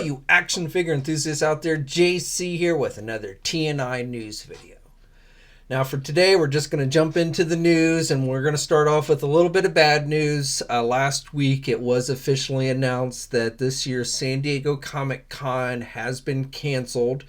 you action figure enthusiasts out there? JC here with another TNINews video. Now for today, we're just going to jump into the news, and we're going to start off with a little bit of bad news. Last week, it was officially announced that this year's San Diego Comic-Con has been canceled.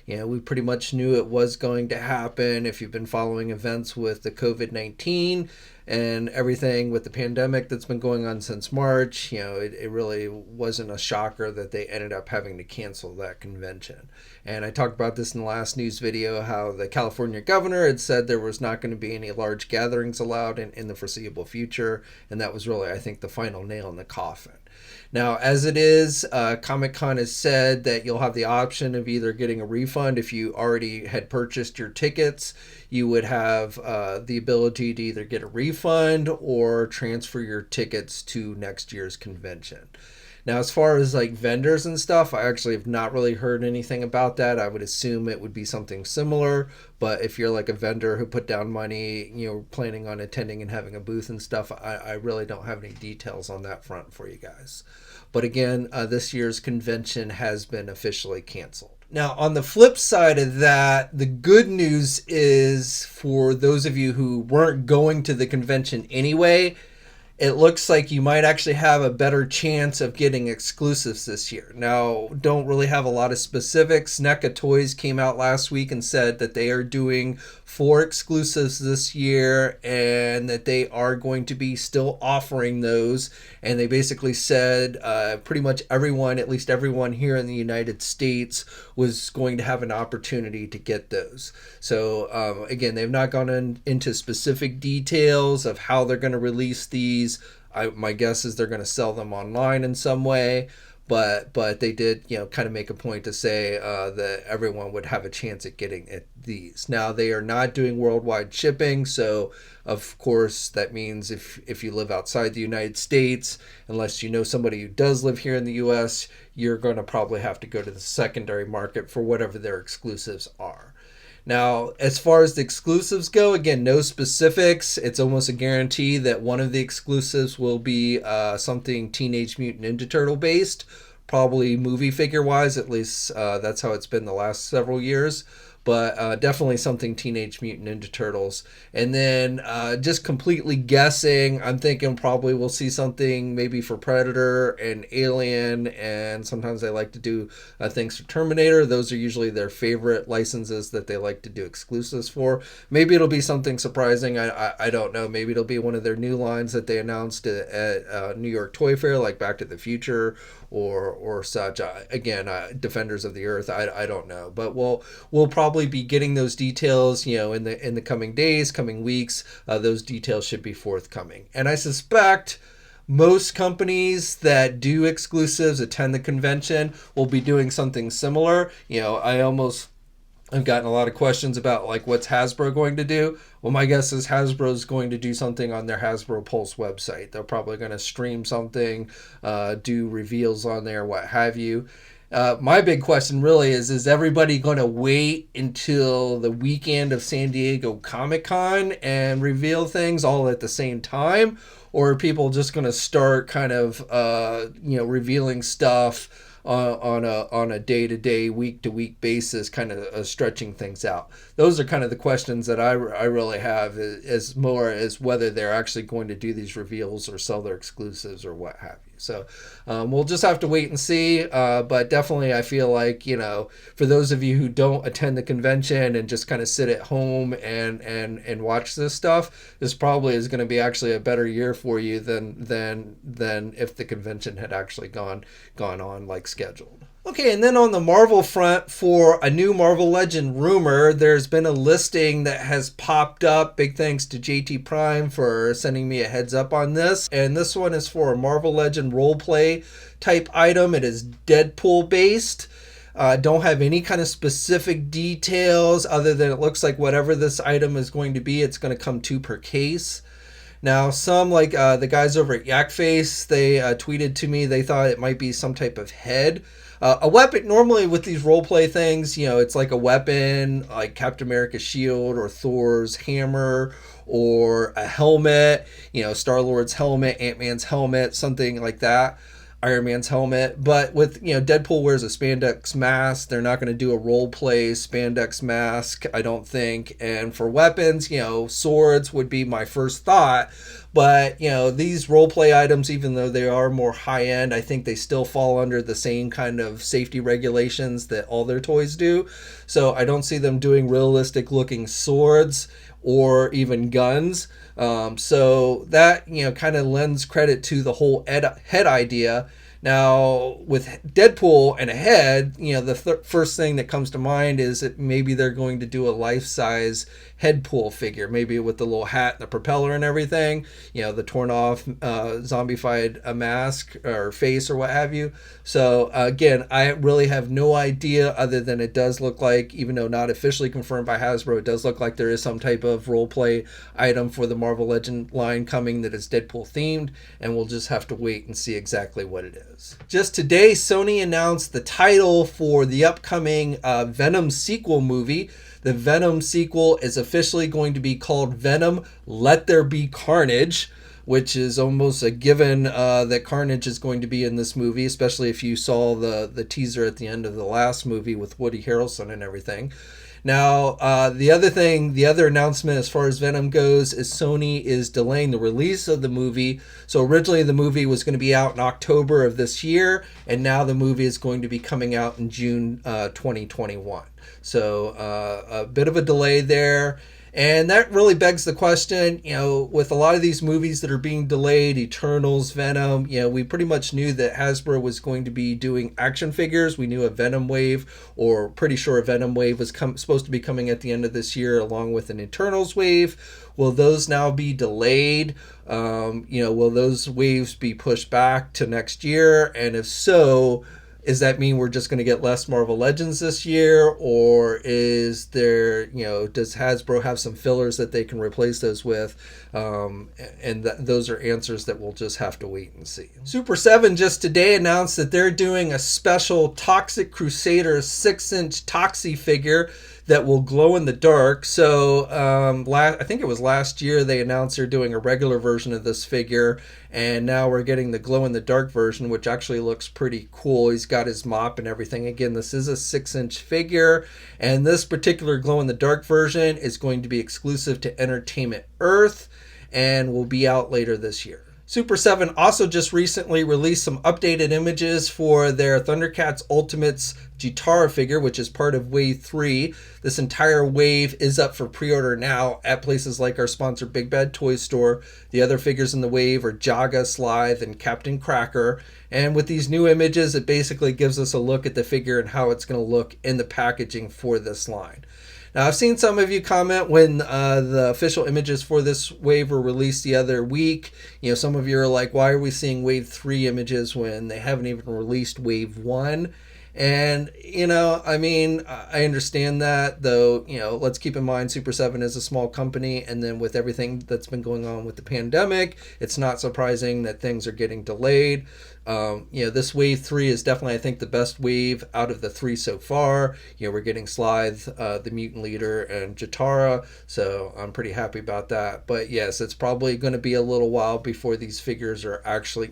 You know, we pretty much knew it was going to happen if you've been following events with the COVID-19 and everything with the pandemic that's been going on since March. You know, it really wasn't a shocker that they ended up having to cancel that convention. And I talked about this in the last news video, how the California governor had said there was not going to be any large gatherings allowed in the foreseeable future. And that was really, I think, the final nail in the coffin. Now, as it is, Comic-Con has said that you'll have the option of either getting a refund if you already had purchased your tickets. You would have the ability to either get a refund or transfer your tickets to next year's convention. Now, as far as like vendors and stuff, I actually have not really heard anything about that. I would assume it would be something similar, but if you're like a vendor who put down money, you know, planning on attending and having a booth and stuff, I really don't have any details on that front for you guys. But again, this year's convention has been officially canceled. Now, on the flip side of that, the good news is for those of you who weren't going to the convention anyway, it looks like you might actually have a better chance of getting exclusives this year. Now, don't really have a lot of specifics. NECA Toys came out last week and said that they are doing 4 exclusives this year and that they are going to be still offering those. And they basically said pretty much everyone, at least everyone here in the United States, was going to have an opportunity to get those. So again, they've not gone into specific details of how they're going to release these. My guess is they're going to sell them online in some way, but they did, you know, kind of make a point to say that everyone would have a chance at getting these. Now, they are not doing worldwide shipping, so of course that means if you live outside the United States, unless you know somebody who does live here in the US, you're going to probably have to go to the secondary market for whatever their exclusives are. Now, as far as the exclusives go, again, no specifics. It's almost a guarantee that one of the exclusives will be something Teenage Mutant Ninja Turtle based, probably movie figure wise. At least that's how it's been the last several years. But definitely something Teenage Mutant Ninja Turtles. And then just completely guessing, I'm thinking probably we'll see something maybe for Predator and Alien, and sometimes they like to do things for Terminator. Those are usually their favorite licenses that they like to do exclusives for. Maybe it'll be something surprising. I don't know. Maybe it'll be one of their new lines that they announced at New York Toy Fair, like Back to the Future or such. Again, Defenders of the Earth. I don't know, but we'll probably be getting those details, you know, in the coming days, coming weeks. Those details should be forthcoming, and I suspect most companies that do exclusives, attend the convention, will be doing something similar. You know, I've gotten a lot of questions about like what's Hasbro going to do. Well, my guess is Hasbro's going to do something on their Hasbro Pulse website. They're probably going to stream something, do reveals on there, what have you. My big question really is everybody going to wait until the weekend of San Diego Comic-Con and reveal things all at the same time? Or are people just going to start kind of, you know, revealing stuff on a day-to-day, week-to-week basis, kind of stretching things out? Those are kind of the questions that I really have, as more as whether they're actually going to do these reveals or sell their exclusives or what have you. So we'll just have to wait and see. But definitely I feel like, you know, for those of you who don't attend the convention and just kind of sit at home and watch this stuff, this probably is going to be actually a better year for you than if the convention had actually gone on like scheduled. Okay, and then on the Marvel front, for a new Marvel Legend rumor, there's been a listing that has popped up. Big thanks to JT Prime for sending me a heads up on this. And this one is for a Marvel Legend roleplay type item. It is Deadpool based. Don't have any kind of specific details other than it looks like whatever this item is going to be, it's going to come 2 per case. Now, some like the guys over at Yakface, they tweeted to me they thought it might be some type of head. A weapon, normally with these roleplay things, you know, it's like a weapon, like Captain America's shield or Thor's hammer or a helmet, you know, Star-Lord's helmet, Ant-Man's helmet, something like that. Iron Man's helmet. But with, Deadpool wears a spandex mask. They're not going to do a role play spandex mask, I don't think. And for weapons, swords would be my first thought. But, these role play items, even though they are more high end, I think they still fall under the same kind of safety regulations that all their toys do. So I don't see them doing realistic looking swords or even guns. So that, kind of lends credit to the whole head idea. Now, with Deadpool and a head, the first thing that comes to mind is that maybe they're going to do a life-size Deadpool figure, maybe with the little hat and the propeller and everything, the torn off zombified mask or face or what have you. So again, I really have no idea, other than it does look like, even though not officially confirmed by Hasbro, it does look like there is some type of role play item for the Marvel Legend line coming that is Deadpool themed, and we'll just have to wait and see exactly what it is. Just today, Sony announced the title for the upcoming Venom sequel movie. The Venom sequel is officially going to be called Venom Let There Be Carnage, which is almost a given that Carnage is going to be in this movie, especially if you saw the teaser at the end of the last movie with Woody Harrelson and everything. Now, the other announcement as far as Venom goes is Sony is delaying the release of the movie. So originally the movie was going to be out in October of this year, and now the movie is going to be coming out in June 2021. So a bit of a delay there. And that really begs the question, with a lot of these movies that are being delayed, Eternals, Venom, we pretty much knew that Hasbro was going to be doing action figures. We knew a Venom wave, or pretty sure a Venom wave was supposed to be coming at the end of this year, along with an Eternals wave. Will those now be delayed? Will those waves be pushed back to next year? And if so, does that mean we're just going to get less Marvel Legends this year? Or is there, does Hasbro have some fillers that they can replace those with? Those are answers that we'll just have to wait and see. Super 7 just today announced that they're doing a special Toxic Crusader 6-inch Toxie figure that will glow in the dark. So I think it was last year they announced they're doing a regular version of this figure, and now we're getting the glow in the dark version, which actually looks pretty cool. He's got his mop and everything. Again, this is a 6-inch figure, and this particular glow in the dark version is going to be exclusive to Entertainment Earth and will be out later this year. Super 7 also just recently released some updated images for their Thundercats Ultimates Guitarra figure, which is part of Wave 3. This entire wave is up for pre-order now at places like our sponsor Big Bad Toy Store. The other figures in the wave are Jaga, Slythe, and Captain Cracker. And with these new images, it basically gives us a look at the figure and how it's going to look in the packaging for this line. Now, I've seen some of you comment when the official images for this wave were released the other week. Some of you are like, why are we seeing Wave 3 images when they haven't even released Wave 1? And, I understand that, though, let's keep in mind Super 7 is a small company, and then with everything that's been going on with the pandemic, it's not surprising that things are getting delayed. This Wave 3 is definitely, I think, the best wave out of the 3 so far. We're getting Slythe, the Mutant Leader, and Guitarra, so I'm pretty happy about that. But yes, it's probably going to be a little while before these figures are actually,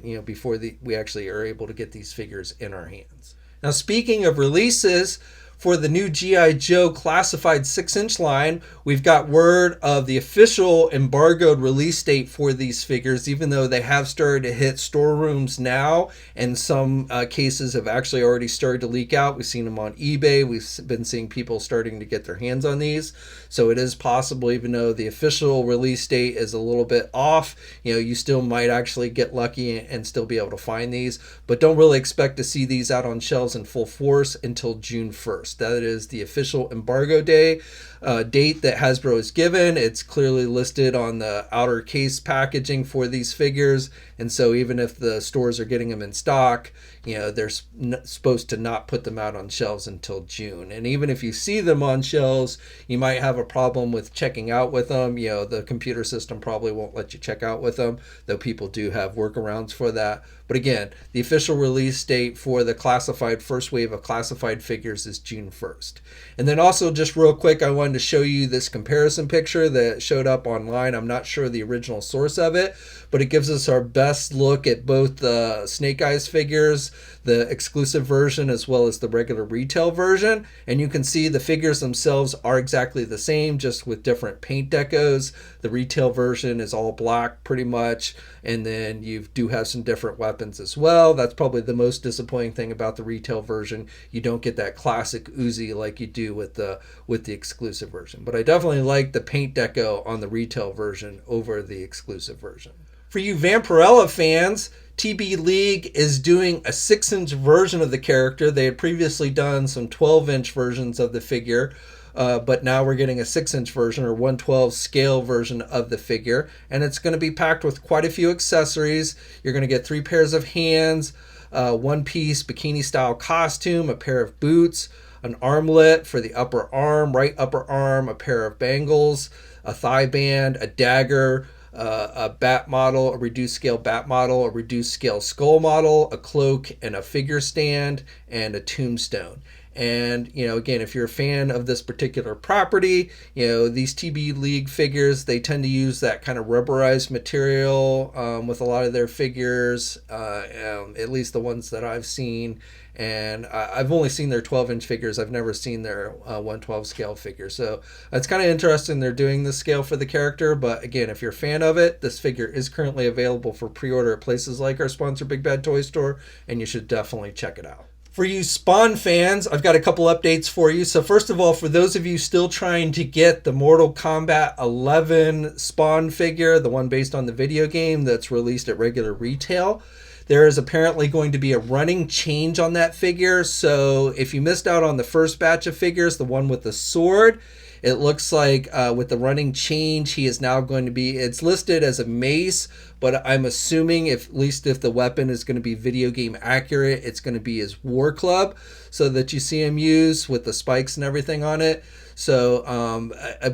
we actually are able to get these figures in our hands. Now, speaking of releases, for the new G.I. Joe classified 6-inch line, we've got word of the official embargoed release date for these figures, even though they have started to hit storerooms now, and some cases have actually already started to leak out. We've seen them on eBay. We've been seeing people starting to get their hands on these. So it is possible, even though the official release date is a little bit off, you still might actually get lucky and still be able to find these. But don't really expect to see these out on shelves in full force until June 1st. That is the official embargo date that Hasbro has given. It's clearly listed on the outer case packaging for these figures, and so even if the stores are getting them in stock, they're supposed to not put them out on shelves until June. And even if you see them on shelves, you might have a problem with checking out with them. The computer system probably won't let you check out with them, though people do have workarounds for that. But again, the official release date for the classified first wave of classified figures is June June 1st. And then also, just real quick, I wanted to show you this comparison picture that showed up online. I'm not sure the original source of it, but it gives us our best look at both the Snake Eyes figures, the exclusive version as well as the regular retail version. And you can see the figures themselves are exactly the same, just with different paint decos. The retail version is all black pretty much, and then you do have some different weapons as well. That's probably the most disappointing thing about the retail version. You don't get that classic Uzi like you do with the exclusive version. But I definitely like the paint deco on the retail version over the exclusive version. For you Vampirella fans, TB League is doing a 6-inch version of the character. They had previously done some 12-inch versions of the figure, but now we're getting a 6-inch version, or 1/12 scale version of the figure. And it's going to be packed with quite a few accessories. You're going to get 3 pairs of hands, 1-piece bikini-style costume, a pair of boots, an armlet for the upper arm, right upper arm, a pair of bangles, a thigh band, a dagger, a bat model, a reduced scale bat model, a reduced scale skull model, a cloak, and a figure stand, and a tombstone. And, again, if you're a fan of this particular property, these TB League figures, they tend to use that kind of rubberized material with a lot of their figures, at least the ones that I've seen. And I've only seen their 12-inch figures. I've never seen their 1/12 scale figures. So it's kind of interesting they're doing this scale for the character. But again, if you're a fan of it, this figure is currently available for pre-order at places like our sponsor, Big Bad Toy Store, and you should definitely check it out. For you Spawn fans, I've got a couple updates for you. So first of all, for those of you still trying to get the Mortal Kombat 11 Spawn figure, the one based on the video game that's released at regular retail, there is apparently going to be a running change on that figure. So if you missed out on the first batch of figures, the one with the sword, it looks like with the running change, he is now going to be, it's listed as a mace, but I'm assuming at least if the weapon is going to be video game accurate, it's going to be his war club, so that you see him use with the spikes and everything on it. So,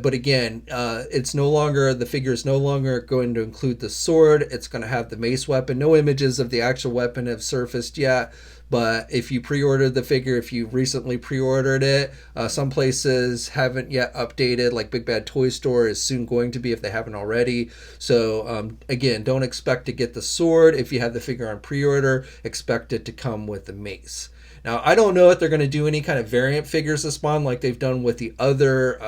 but again, it's no longer, the figure is no longer going to include the sword. It's going to have the mace weapon. No images of the actual weapon have surfaced yet. But if you pre-ordered the figure, if you recently pre-ordered it, some places haven't yet updated, like Big Bad Toy Store is soon going to be if they haven't already. So again, don't expect to get the sword. If you have the figure on pre-order, expect it to come with the mace. Now, I don't know if they're going to do any kind of variant figures of Spawn like they've done with the other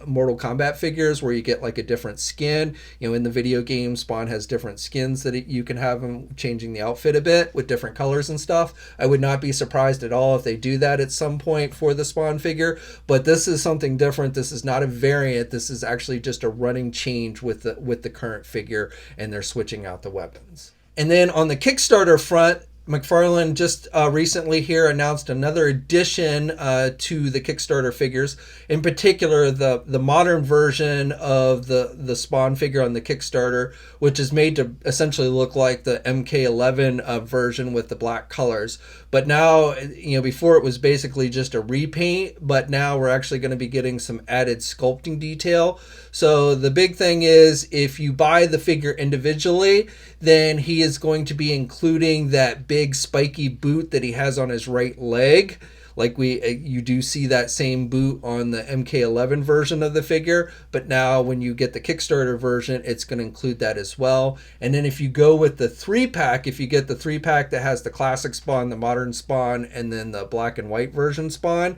Mortal Kombat figures, where you get like a different skin. In the video game, Spawn has different skins that you can have them changing the outfit a bit with different colors and stuff. I would not be surprised at all if they do that at some point for the Spawn figure, but this is something different. This is not a variant. This is actually just a running change with the current figure, and they're switching out the weapons. And then on the Kickstarter front, McFarlane just recently here announced another addition to the Kickstarter figures. In particular, the modern version of the Spawn figure on the Kickstarter, which is made to essentially look like the MK11 version with the black colors. But now, before it was basically just a repaint, but now we're actually going to be getting some added sculpting detail. So the big thing is, if you buy the figure individually, then he is going to be including that big spiky boot that he has on his right leg. Like you do see that same boot on the MK11 version of the figure, but now when you get the Kickstarter version, it's going to include that as well. And then if you go with the 3-pack, if you get the 3-pack that has the classic Spawn, the modern Spawn, and then the black and white version Spawn,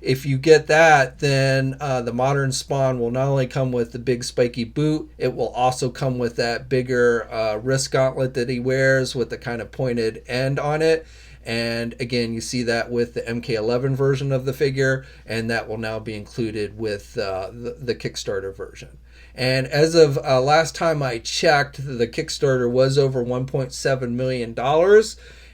if you get that, then the modern Spawn will not only come with the big spiky boot, it will also come with that bigger wrist gauntlet that he wears with the kind of pointed end on it. And again, you see that with the MK11 version of the figure, and that will now be included with the Kickstarter version. And as of last time I checked, the Kickstarter was over $1.7 million.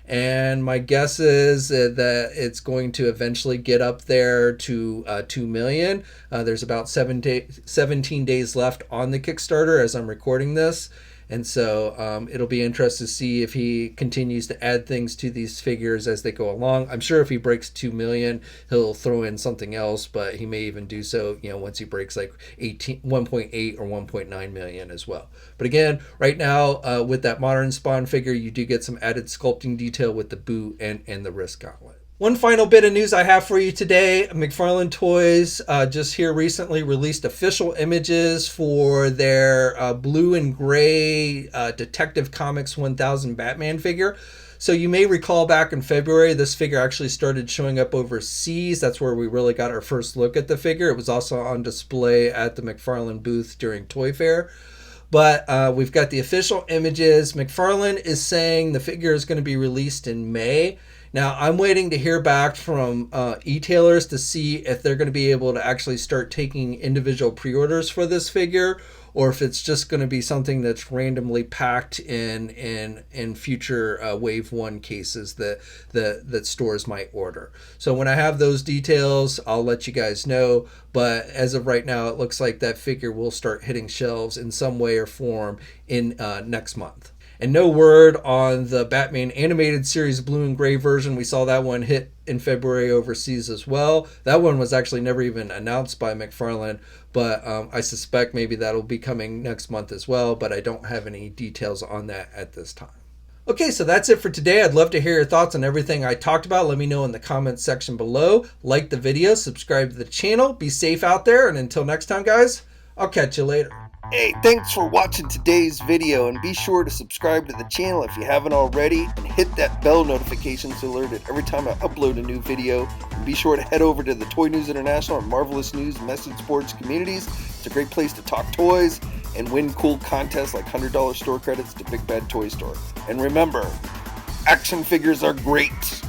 And my guess is that it's going to eventually get up there to $2 million. There's about 17 days left on the Kickstarter as I'm recording this. And so it'll be interesting to see if he continues to add things to these figures as they go along. I'm sure if he breaks 2 million, he'll throw in something else, but he may even do so, once he breaks like 1.8 or 1.9 million as well. But again, right now with that modern Spawn figure, you do get some added sculpting detail with the boot and the wrist gauntlet. One final bit of news I have for you today. McFarlane Toys just here recently released official images for their blue and gray Detective Comics 1000 Batman figure. So you may recall back in February, this figure actually started showing up overseas. That's where we really got our first look at the figure. It was also on display at the McFarlane booth during Toy Fair. But we've got the official images. McFarlane is saying the figure is going to be released in May. Now, I'm waiting to hear back from e-tailers to see if they're going to be able to actually start taking individual pre-orders for this figure, or if it's just going to be something that's randomly packed in future Wave 1 cases that stores might order. So when I have those details, I'll let you guys know. But as of right now, it looks like that figure will start hitting shelves in some way or form in next month. And no word on the Batman animated series blue and gray version. We saw that one hit in February overseas as well. That one was actually never even announced by McFarlane, but I suspect maybe that'll be coming next month as well, but I don't have any details on that at this time. Okay, so that's it for today. I'd love to hear your thoughts on everything I talked about. Let me know in the comments section below. Like the video, subscribe to the channel. Be safe out there, and until next time, guys, I'll catch you later. Hey, thanks for watching today's video, and be sure to subscribe to the channel if you haven't already, and hit that bell notification so alerted every time I upload a new video. And be sure to head over to the Toy News International and Marvelous News message boards communities. It's a great place to talk toys and win cool contests like $100 store credits to Big Bad Toy Store. And remember, action figures are great.